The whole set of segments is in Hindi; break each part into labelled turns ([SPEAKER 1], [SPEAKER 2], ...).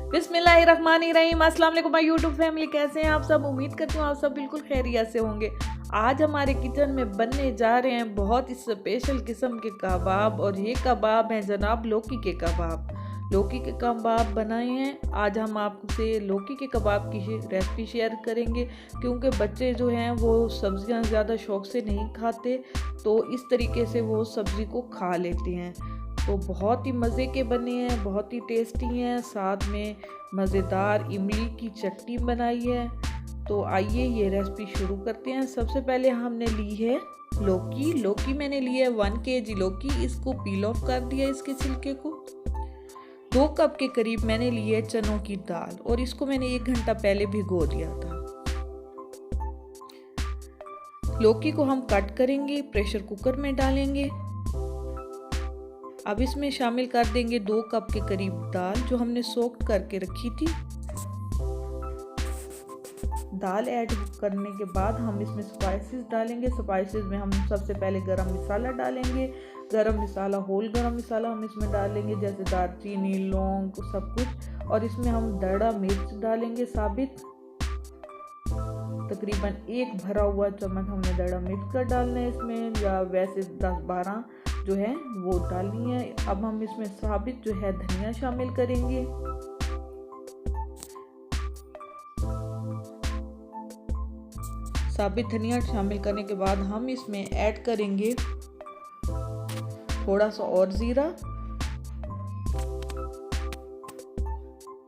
[SPEAKER 1] बिस्मिल्लाहिर्रहमानिर्रहीम। अस्सलाम वालेकुम माय यूट्यूब फैमिली, कैसे हैं आप सब। उम्मीद करती हूँ आप सब बिल्कुल खैरियत से होंगे। आज हमारे किचन में बनने जा रहे हैं बहुत ही स्पेशल किस्म के कबाब, और ये कबाब हैं जनाब लौकी के कबाब। लौकी के कबाब बनाए हैं। आज हम आपसे लौकी के कबाब की रेसिपी शेयर करेंगे, क्योंकि बच्चे जो हैं वो सब्जियां ज़्यादा शौक से नहीं खाते, तो इस तरीके से वो सब्ज़ी को खा लेते हैं। तो बहुत ही मज़े के बने हैं, बहुत ही टेस्टी हैं। साथ में मज़ेदार इमली की चटनी बनाई है। तो आइए ये रेसिपी शुरू करते हैं। सबसे पहले हमने ली है लौकी मैंने ली है 1 kg लौकी। इसको पील ऑफ कर दिया, इसके छिलके को। 2 कप के करीब मैंने ली है चनों की दाल, और इसको मैंने 1 घंटा पहले भिगो दिया था। लौकी को हम कट करेंगे, प्रेशर कुकर में डालेंगे। अब इसमें शामिल कर देंगे 2 कप के करीब दाल, जो हमने सोक करके रखी थी। दाल ऐड करने के बाद हम इसमें स्पाइसेस डालेंगे। स्पाइसेस में हम सबसे पहले गरम मसाला डालेंगे। गरम मसाला, होल गरम मसाला हम इसमें डालेंगे, जैसे दालचीनी, लौंग, सब कुछ। और इसमें हम दड़ा मिर्च डालेंगे साबित। तकरीबन 1 भरा हुआ चम्मच हमने दड़ा मिर्च का डालना है इसमें, या वैसे 10-12 जो है वो डालनी है। अब हम इसमें साबित जो है धनिया शामिल करेंगे। साबित धनिया शामिल करने के बाद हम इसमें ऐड करेंगे थोड़ा सा और ज़ीरा।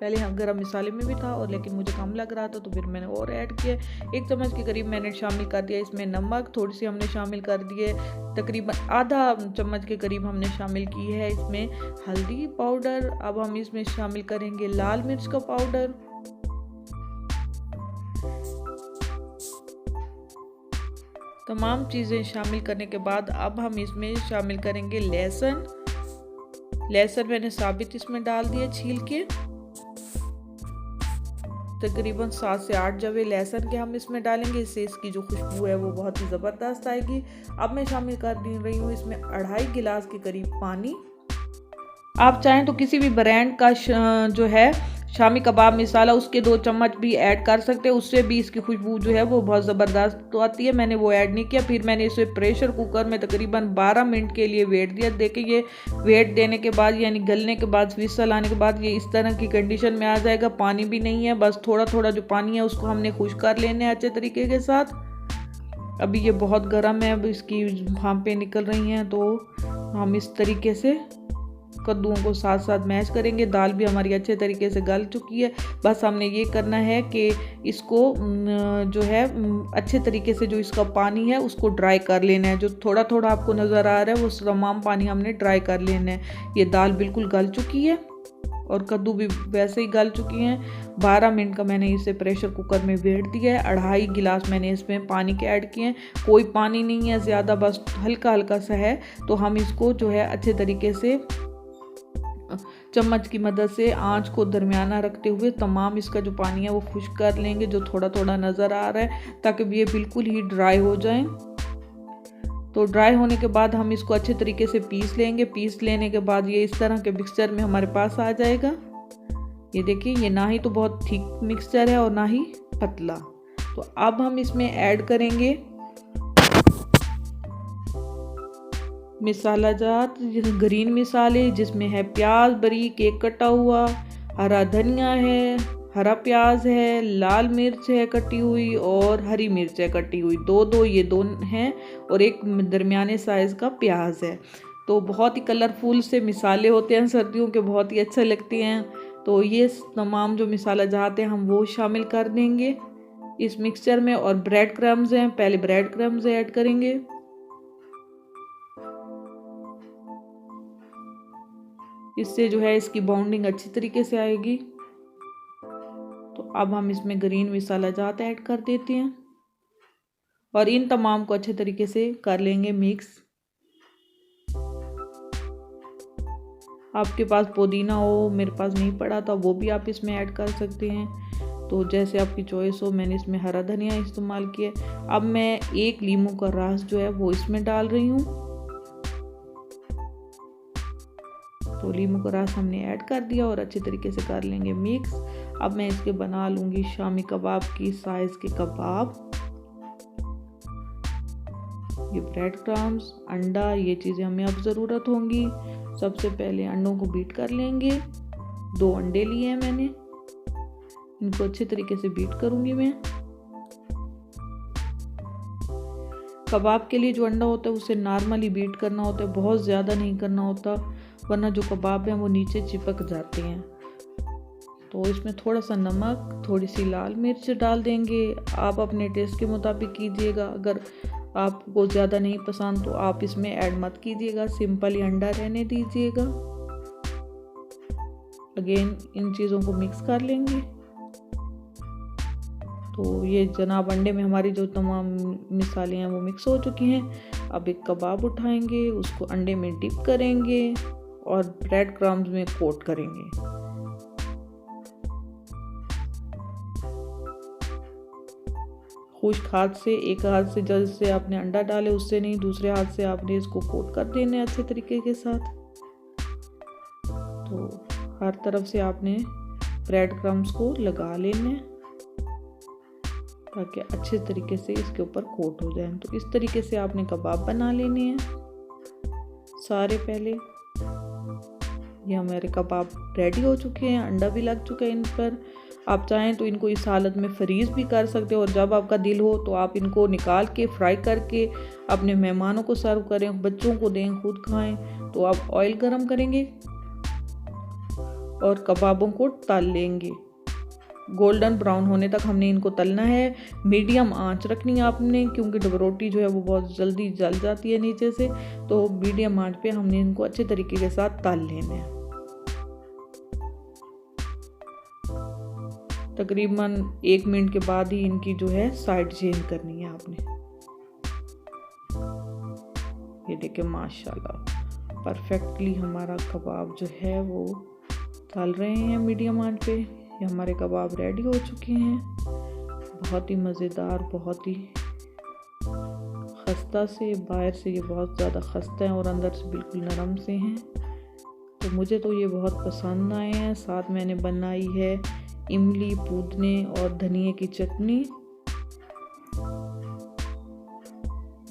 [SPEAKER 1] पहले हम गरम मसाले में भी था, और लेकिन मुझे कम लग रहा था तो फिर मैंने और ऐड किया। 1 चम्मच के करीब मैंने शामिल कर दिया इसमें नमक। थोड़ी सी हमने शामिल कर दिए, तकरीबन आधा चम्मच के करीब हमने शामिल की है इसमें हल्दी पाउडर। अब हम इसमें शामिल करेंगे लाल मिर्च का पाउडर। तमाम चीज़ें शामिल करने के बाद अब हम इसमें शामिल करेंगे लहसुन। मैंने साबित इसमें डाल दिया छील के। तकरीबन 7 से 8 जवे लहसुन के हम इसमें डालेंगे, इससे इसकी जो खुशबू है वो बहुत ही ज़बरदस्त आएगी। अब मैं शामिल कर रही हूँ इसमें 2.5 गिलास के करीब पानी। आप चाहें तो किसी भी ब्रांड का जो है शामी कबाब मसाला, उसके 2 चम्मच भी ऐड कर सकते हैं। उससे भी इसकी खुशबू जो है वो बहुत ज़बरदस्त तो आती है। मैंने वो ऐड नहीं किया। फिर मैंने इसे प्रेशर कुकर में तकरीबन 12 मिनट के लिए वेट दिया। देखिए ये वेट देने के बाद, यानी गलने के बाद, विसल आने के बाद ये इस तरह की कंडीशन में आ जाएगा। पानी भी नहीं है, बस थोड़ा थोड़ा जो पानी है उसको हमने खुश्क कर लेना है अच्छे तरीके के साथ। अभी ये बहुत गर्म है, अब इसकी भांपें निकल रही हैं, तो हम इस तरीके से कद्दूओं को साथ साथ मैश करेंगे। दाल भी हमारी अच्छे तरीके से गल चुकी है। बस हमने ये करना है कि इसको जो है अच्छे तरीके से जो इसका पानी है उसको ड्राई कर लेना है। जो थोड़ा थोड़ा आपको नज़र आ रहा है वो तमाम पानी हमने ड्राई कर लेना है। ये दाल बिल्कुल गल चुकी है और कद्दू भी वैसे ही गल चुकी हैं। 12 मिनट का मैंने इसे प्रेशर कुकर में वेट दिया है। 2.5 गिलास मैंने इसमें पानी के ऐड किए हैं। कोई पानी नहीं है ज़्यादा, बस हल्का हल्का सा है। तो हम इसको जो है अच्छे तरीके से चम्मच की मदद से आंच को दरमियाना रखते हुए तमाम इसका जो पानी है वो खुश्क कर लेंगे, जो थोड़ा थोड़ा नज़र आ रहा है, ताकि ये बिल्कुल ही ड्राई हो जाए। तो ड्राई होने के बाद हम इसको अच्छे तरीके से पीस लेंगे। पीस लेने के बाद ये इस तरह के मिक्सचर में हमारे पास आ जाएगा। ये देखिए, ये ना ही तो बहुत थिक मिक्सचर है और ना ही पतला। तो अब हम इसमें ऐड करेंगे मसाला जात, ग्रीन मसाले, जिसमें है प्याज बारीक 1 कटा हुआ, हरा धनिया है, हरा प्याज है, लाल मिर्च है कटी हुई, और हरी मिर्च है कटी हुई। 2 ये 2 हैं, और 1 दरमियाने साइज़ का प्याज है। तो बहुत ही कलरफुल से मसाले होते हैं सर्दियों के, बहुत ही अच्छे लगते हैं। तो ये तमाम जो मसाला जाते हैं हम वो शामिल कर देंगे इस मिक्सचर में। और ब्रेड क्रम्स हैं, पहले ब्रेड क्रम्स ऐड करेंगे। इससे जो है इसकी बाउंडिंग अच्छी तरीके से आएगी। तो अब हम इसमें ग्रीन मसाला जात ऐड कर देते हैं, और इन तमाम को अच्छे तरीके से कर लेंगे मिक्स। आपके पास पुदीना हो, मेरे पास नहीं पड़ा था, वो भी आप इसमें ऐड कर सकते हैं। तो जैसे आपकी चॉइस हो। मैंने इसमें हरा धनिया इस्तेमाल किया। अब मैं 1 लीमू का रस जो है वो इसमें डाल रही हूँ। तो तो लीमू का रस हमने ऐड कर दिया और अच्छे तरीके से कर लेंगे मिक्स। अब मैं इसके बना लूँगी शामी कबाब की साइज़ के कबाब। ये ब्रेड क्रम्स, अंडा, ये चीज़ें हमें अब ज़रूरत होंगी। सबसे पहले अंडों को बीट कर लेंगे। 2 अंडे लिए हैं मैंने, इनको अच्छे तरीके से बीट करूँगी मैं। कबाब के लिए जो अंडा होता है उसे नॉर्मली बीट करना होता है, बहुत ज़्यादा नहीं करना होता, वरना जो कबाब हैं वो नीचे चिपक जाते हैं। तो इसमें थोड़ा सा नमक, थोड़ी सी लाल मिर्च डाल देंगे। आप अपने टेस्ट के मुताबिक कीजिएगा, अगर आपको ज़्यादा नहीं पसंद तो आप इसमें ऐड मत कीजिएगा, सिंपल ही अंडा रहने दीजिएगा। अगेन इन चीज़ों को मिक्स कर लेंगे। तो ये जनाब अंडे में हमारी जो तमाम मिसालें हैं वो मिक्स हो चुकी हैं। अब एक कबाब उठाएंगे, उसको अंडे में डिप करेंगे और ब्रेड क्रम्स में कोट करेंगे। खुश्क हाथ से, एक हाथ से जैसे आपने अंडा डाले उससे नहीं, दूसरे हाथ से आपने इसको कोट कर देना है अच्छे तरीके के साथ। तो हर तरफ से आपने ब्रेड क्रम्स को लगा लेना है ताकि अच्छे तरीके से इसके ऊपर कोट हो जाए। तो इस तरीके से आपने कबाब बना लेने हैं सारे। पहले ये हमारे कबाब रेडी हो चुके हैं, अंडा भी लग चुका है इन पर। आप चाहें तो इनको इस हालत में फ्रीज़ भी कर सकते हो और जब आपका दिल हो तो आप इनको निकाल के फ्राई करके अपने मेहमानों को सर्व करें, बच्चों को दें, खुद खाएं। तो आप ऑयल गरम करेंगे और कबाबों को तल लेंगे। गोल्डन ब्राउन होने तक हमने इनको तलना है। मीडियम आंच रखनी है आपने, क्योंकि डबरोटी जो है वो बहुत जल्दी जल जाती है नीचे से। तो मीडियम आंच पे हमने इनको अच्छे तरीके के साथ तल लेना है। तकरीबन 1 मिनट के बाद ही इनकी जो है साइड चेंज करनी है आपने। ये देखिए माशाल्लाह परफेक्टली हमारा कबाब जो है वो तल रहे हैं मीडियम आंच पे। ये हमारे कबाब रेडी हो चुके हैं, बहुत ही मज़ेदार, बहुत ही खस्ता से। बाहर से ये बहुत ज़्यादा खस्ता है और अंदर से बिल्कुल नरम से हैं। तो मुझे तो ये बहुत पसंद आए हैं। साथ मैंने बनाई है इमली, पुदीने और धनिए की चटनी,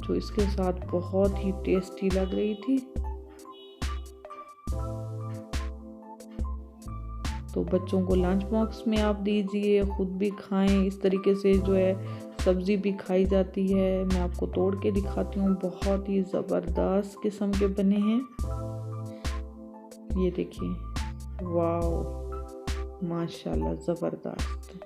[SPEAKER 1] जो इसके साथ बहुत ही टेस्टी लग रही थी। तो बच्चों को लंच बॉक्स में आप दीजिए, खुद भी खाएं। इस तरीके से जो है सब्ज़ी भी खाई जाती है। मैं आपको तोड़ के दिखाती हूँ, बहुत ही ज़बरदस्त किस्म के बने हैं। ये देखिए, वाओ माशाल्लाह ज़बरदस्त।